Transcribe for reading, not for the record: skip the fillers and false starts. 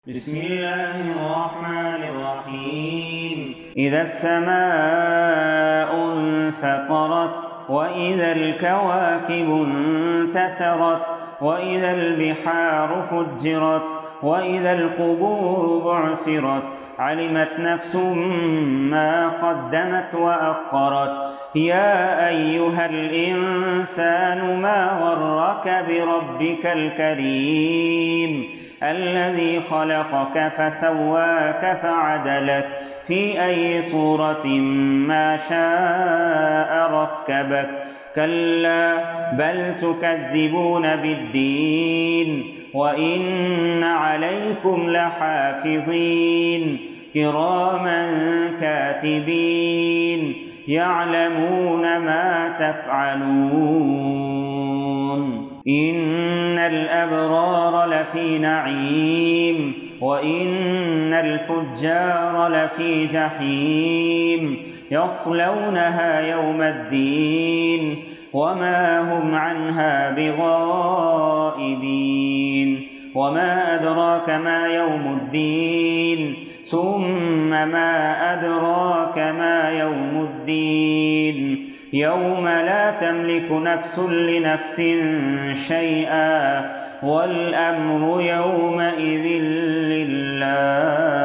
بسم الله الرحمن الرحيم. إذا السماء انفطرت وإذا الكواكب انتثرت وإذا البحار فجرت وإذا القبور بعثرت علمت نفس ما قدمت وأخرت. يا أيها الإنسان ما غرك بربك الكريم الذي خلقك فسواك فعدلك في أي صورة ما شاء ركبك. كلا بل تكذبون بالدين وإن عليكم لحافظين كراما كاتبين يعلمون ما تفعلون. إن الأبرار لفي نعيم وإن الفجار لفي جحيم يصلونها يوم الدين وما هم عنها بغائبين. وما أدراك ما يوم الدين ثم ما أدراك ما يوم الدين يوم لا تملك نفس لنفس شيئا والأمر يومئذ لله.